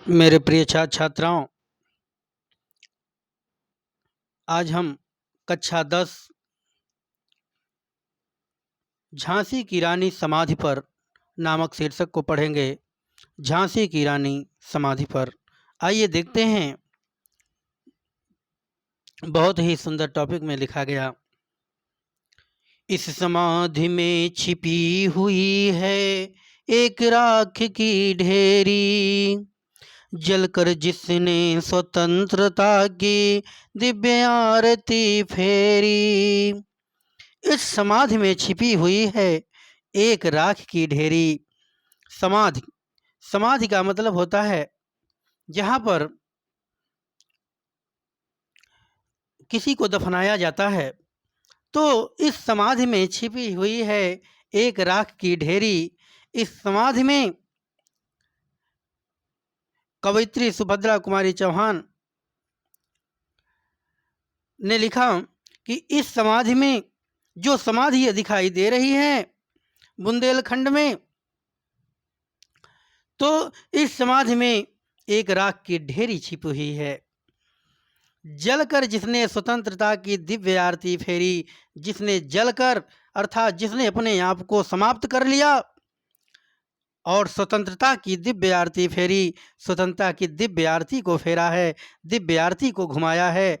मेरे प्रिय छात्र छात्राओं, आज हम कक्षा 10 झांसी की रानी समाधि पर नामक शीर्षक को पढ़ेंगे। झांसी की रानी समाधि पर आइए देखते हैं। बहुत ही सुंदर टॉपिक में लिखा गया, इस समाधि में छिपी हुई है एक राख की ढेरी, जलकर जिसने स्वतंत्रता की दिव्य आरती फेरी। इस समाधि में छिपी हुई है एक राख की ढेरी। समाधि समाधि का मतलब होता है जहाँ पर किसी को दफनाया जाता है। तो इस समाधि में छिपी हुई है एक राख की ढेरी। इस समाधि में कवयित्री सुभद्रा कुमारी चौहान ने लिखा कि इस समाधि में जो समाधि दिखाई दे रही है बुंदेलखंड में, तो इस समाधि में एक राख की ढेरी छिपी हुई है। जलकर जिसने स्वतंत्रता की दिव्य आरती फेरी, जिसने जलकर अर्थात जिसने अपने आप को समाप्त कर लिया और स्वतंत्रता की दिव्य आरती फेरी, स्वतंत्रता की दिव्य आरती को फेरा है, दिव्य आरती को घुमाया है।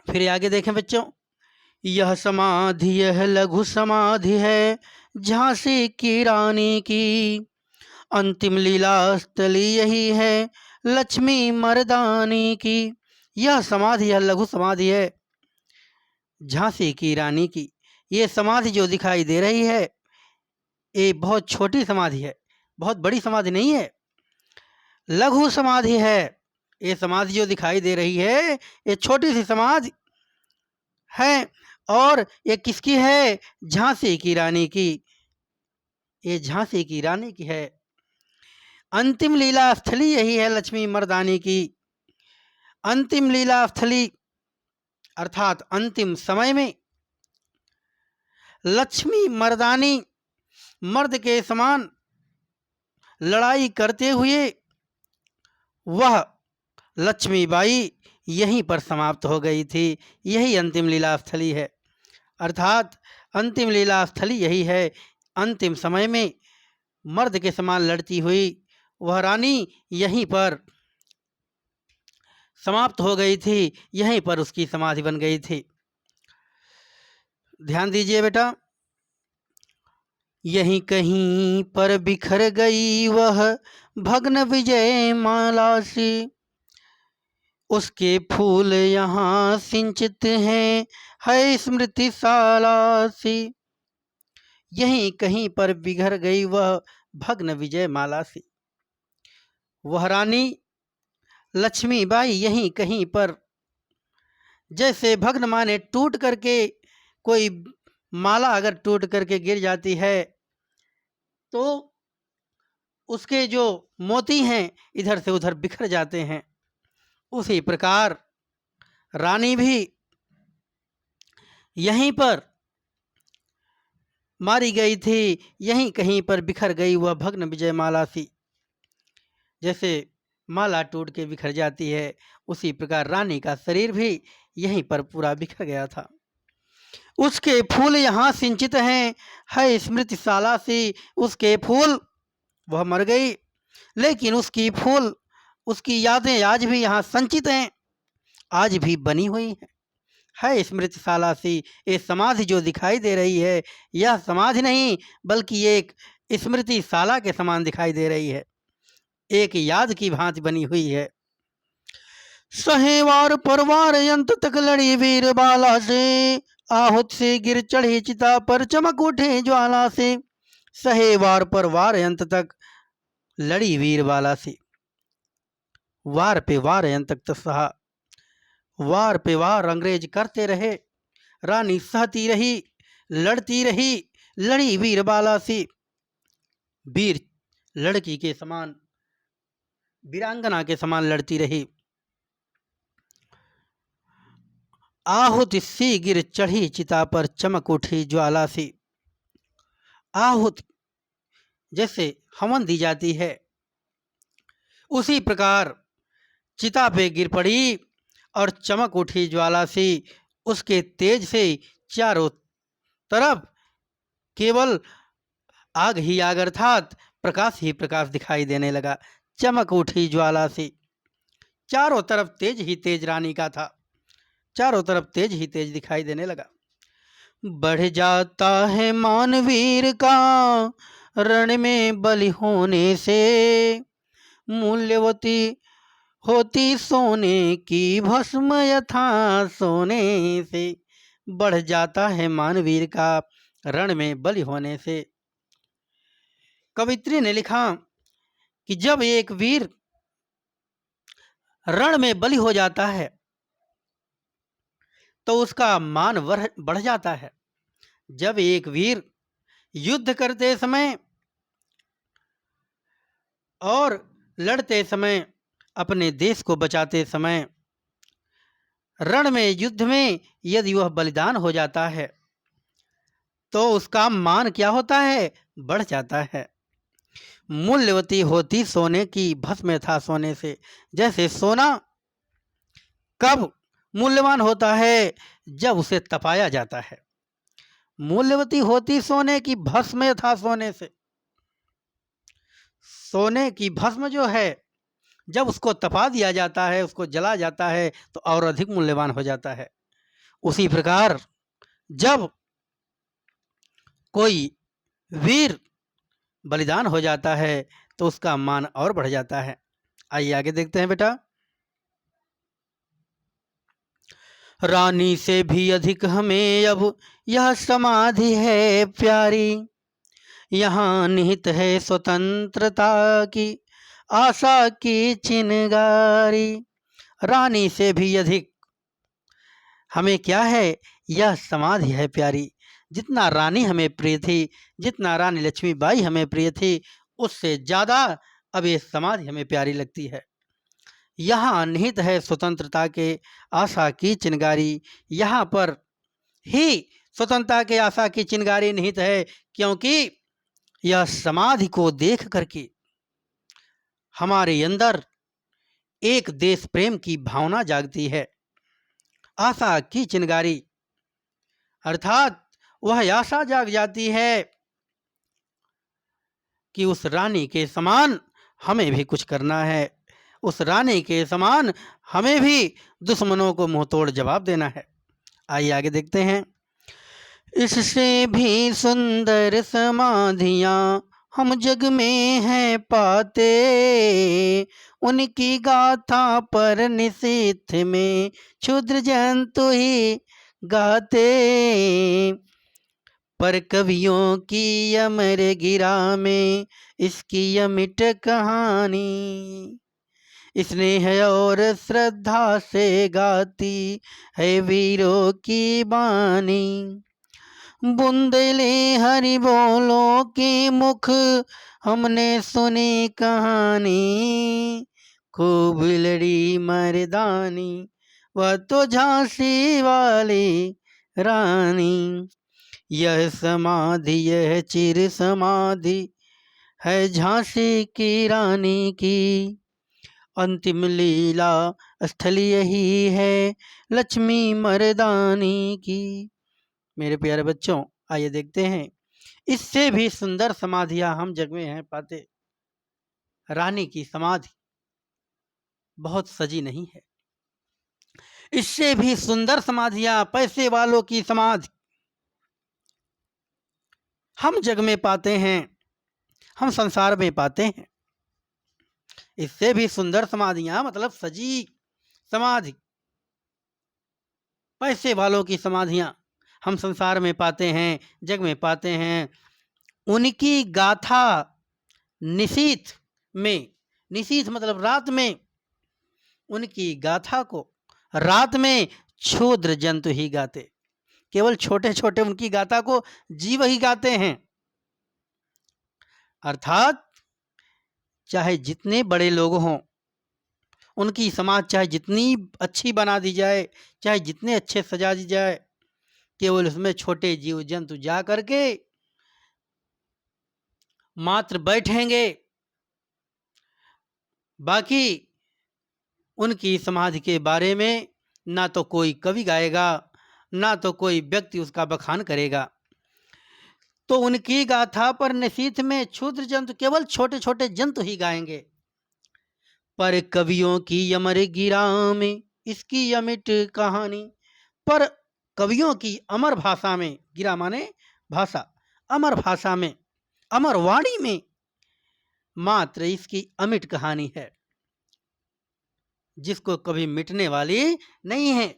फिर आगे देखें बच्चों, यह समाधि यह लघु समाधि है झांसी की रानी की, अंतिम लीला स्थली यही है लक्ष्मी मर्दानी की। यह समाधि यह लघु समाधि है झांसी की रानी की। ये समाधि जो दिखाई दे रही है ये बहुत छोटी समाधि है, बहुत बड़ी समाधि नहीं है, लघु समाधि है। ये समाधि जो दिखाई दे रही है ये छोटी सी समाधि है। और ये किसकी है? झांसी की रानी की। ये झांसी की रानी की है। अंतिम लीला स्थली यही है लक्ष्मी मर्दानी की। अंतिम लीला स्थली अर्थात अंतिम समय में लक्ष्मी मर्दानी मर्द के समान लड़ाई करते हुए वह लक्ष्मीबाई यहीं पर समाप्त हो गई थी। यही अंतिम लीला स्थली है, अर्थात अंतिम लीला स्थली यही है। अंतिम समय में मर्द के समान लड़ती हुई वह रानी यहीं पर समाप्त हो गई थी, यहीं पर उसकी समाधि बन गई थी। ध्यान दीजिए बेटा, यहीं कहीं पर बिखर गई वह भग्न विजय माला सी, उसके फूल यहाँ सिंचित हैं है स्मृति साला सी। यहीं कहीं पर बिखर गई वह भग्न विजय माला सी। वह रानी लक्ष्मीबाई यहीं कहीं पर, जैसे भग्न माने टूट करके कोई माला अगर टूट करके गिर जाती है तो उसके जो मोती हैं इधर से उधर बिखर जाते हैं, उसी प्रकार रानी भी यहीं पर मारी गई थी, यहीं कहीं पर बिखर गई वह भग्न विजय माला सी। जैसे माला टूट के बिखर जाती है उसी प्रकार रानी का शरीर भी यहीं पर पूरा बिखर गया था। उसके फूल यहाँ सिंचित हैं है स्मृति साला सी। उसके फूल, वह मर गई लेकिन उसकी फूल उसकी यादें आज भी यहाँ संचित हैं, आज भी बनी हुई हैं है स्मृति साला सी। ये समाधि जो दिखाई दे रही है यह समाधि नहीं बल्कि एक स्मृति साला के समान दिखाई दे रही है, एक याद की भांति बनी हुई है। सहेवार परवार अंत तक लड़ी वीर बाला से, आहुत से गिर चढ़ी चिता पर चमक उठे ज्वाला से। सहेवार पर वार अंत तक लड़ी वीर बाला से, वार पे वार अंत तक सहा, वार पे वार अंग्रेज करते रहे, रानी सहती रही, लड़ती रही, लड़ी वीर बाला से। वीर लड़की के समान, वीरांगना के समान लड़ती रही। आहुत सी गिर चढ़ी चिता पर चमक उठी ज्वाला सी। आहुत जैसे हवन दी जाती है, उसी प्रकार चिता पे गिर पड़ी और चमक उठी ज्वाला सी। उसके तेज से चारों तरफ केवल आग ही आग अर्थात प्रकाश ही प्रकाश दिखाई देने लगा। चमक उठी ज्वाला सी, चारों तरफ तेज ही तेज रानी का था, चारों तरफ तेज ही तेज दिखाई देने लगा। बढ़ जाता है मानवीर का रण में बलि होने से, मूल्यवती होती सोने की भस्म यथा सोने से। बढ़ जाता है मानवीर का रण में बलि होने से। कवित्री ने लिखा कि जब एक वीर रण में बलि हो जाता है तो उसका मान बढ़ जाता है। जब एक वीर युद्ध करते समय और लड़ते समय, अपने देश को बचाते समय, रण में युद्ध में यदि वह बलिदान हो जाता है तो उसका मान क्या होता है? बढ़ जाता है। मूल्यवती होती सोने की भस्म था सोने से। जैसे सोना कब मूल्यवान होता है? जब उसे तपाया जाता है। मूल्यवती होती सोने की भस्म था सोने से। सोने की भस्म जो है जब उसको तपा दिया जाता है, उसको जला जाता है तो और अधिक मूल्यवान हो जाता है। उसी प्रकार जब कोई वीर बलिदान हो जाता है तो उसका मान और बढ़ जाता है। आइए आगे देखते हैं बेटा। रानी से भी अधिक हमें अब यह समाधि है प्यारी, यहाँ निहित है स्वतंत्रता की आशा की चिनगारी। रानी से भी अधिक हमें क्या है? यह समाधि है प्यारी। जितना रानी हमें प्रिय थी, जितना रानी लक्ष्मीबाई हमें प्रिय थी, उससे ज़्यादा अब ये समाधि हमें प्यारी लगती है। यहाँ निहित है स्वतंत्रता के आशा की चिनगारी। यहाँ पर ही स्वतंत्रता के आशा की चिनगारी निहित है, क्योंकि यह समाधि को देख करके हमारे अंदर एक देश प्रेम की भावना जागती है। आशा की चिनगारी अर्थात वह आशा जाग जाती है कि उस रानी के समान हमें भी कुछ करना है, उस रानी के समान हमें भी दुश्मनों को मुंहतोड़ जवाब देना है। आइए आगे देखते हैं। इससे भी सुंदर समाधियां हम जग में हैं पाते, उनकी गाथा पर निशीथ में क्षुद्र जंतु ही गाते। पर कवियों की अमर गिरा में इसकी अमिट कहानी, स्नेह और श्रद्धा से गाती है वीरों की बानी। बुंदेले हरि बोलो के मुख हमने सुनी कहानी, खूब लड़ी मर्दानी वह तो झांसी वाली रानी। यह समाधि यह चिर समाधि है झांसी की रानी की, अंतिम लीला स्थल यही है लक्ष्मी मर्दानी की। मेरे प्यारे बच्चों, आइए देखते हैं। इससे भी सुंदर समाधियां हम जग में हैं पाते। रानी की समाधि बहुत सजी नहीं है। इससे भी सुंदर समाधियां पैसे वालों की समाधि हम जग में पाते हैं, हम संसार में पाते हैं। इससे भी सुंदर समाधियां मतलब सजी समाधि, पैसे वालों की समाधियां हम संसार में पाते हैं, जग में पाते हैं। उनकी गाथा निशीथ में, निशीथ मतलब रात में, उनकी गाथा को रात में क्षुद्र जंतु ही गाते। केवल छोटे छोटे उनकी गाथा को जीव ही गाते हैं। अर्थात चाहे जितने बड़े लोग हों, उनकी समाज चाहे जितनी अच्छी बना दी जाए, चाहे जितने अच्छे सजा दी जाए, केवल उसमें छोटे जीव जंतु जा करके मात्र बैठेंगे, बाकी उनकी समाधि के बारे में ना तो कोई कवि गाएगा, ना तो कोई व्यक्ति उसका बखान करेगा। तो उनकी गाथा पर निशीथ में क्षुद्र जंतु, केवल छोटे छोटे जंतु ही गाएंगे। पर कवियों की अमर गिरा में इसकी अमिट कहानी, पर कवियों की अमर भाषा में, गिरा माने भाषा, अमर भाषा में, अमर वाणी में मात्र इसकी अमिट कहानी है, जिसको कभी मिटने वाली नहीं है।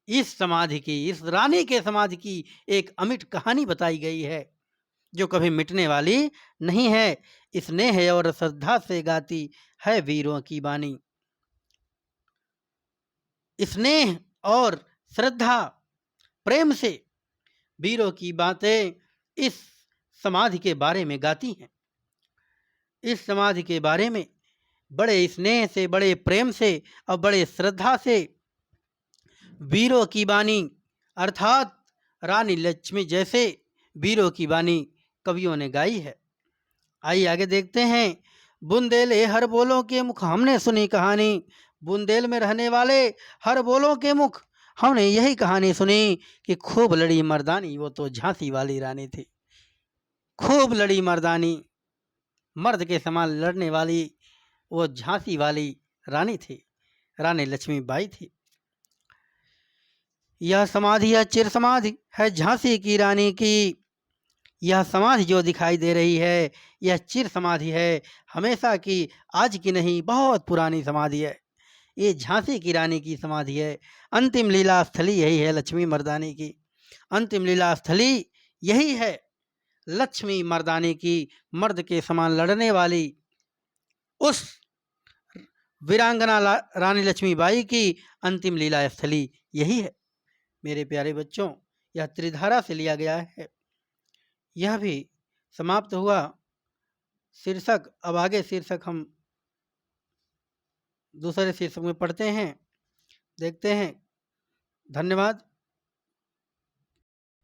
इस समाधि की, इस रानी के समाधि की एक अमिट कहानी बताई गई है, जो कभी मिटने वाली नहीं है। स्नेह और श्रद्धा से गाती है वीरों की बानी। स्नेह और श्रद्धा, प्रेम से वीरों की बातें इस समाधि के बारे में गाती हैं। इस समाधि के बारे में बड़े स्नेह से, बड़े प्रेम से और बड़े श्रद्धा से वीरों की बानी अर्थात रानी लक्ष्मी जैसे वीरों की बानी कवियों ने गाई है। आइए आगे देखते हैं। बुंदेले हर बोलों के मुख हमने सुनी कहानी। बुंदेल में रहने वाले हर बोलों के मुख हमने यही कहानी सुनी कि खूब लड़ी मर्दानी, वो तो झांसी वाली रानी थी। खूब लड़ी मर्दानी, मर्द के समान लड़ने वाली वो झांसी वाली रानी थी, रानी लक्ष्मीबाई थी। यह समाधि, यह चिर समाधि है झांसी की रानी की। यह समाधि जो दिखाई दे रही है, यह चिर समाधि है, हमेशा की, आज की नहीं, बहुत पुरानी समाधि है। ये झांसी की रानी की समाधि है। अंतिम लीला स्थली यही है लक्ष्मी मर्दानी की। अंतिम लीला स्थली यही है लक्ष्मी मर्दानी की। मर्द के समान लड़ने वाली उस वीरांगना रानी लक्ष्मीबाई की अंतिम लीला स्थली यही है। मेरे प्यारे बच्चों, यह त्रिधारा से लिया गया है। यह भी समाप्त हुआ शीर्षक। अब आगे शीर्षक हम दूसरे शीर्षक में पढ़ते हैं, देखते हैं। धन्यवाद।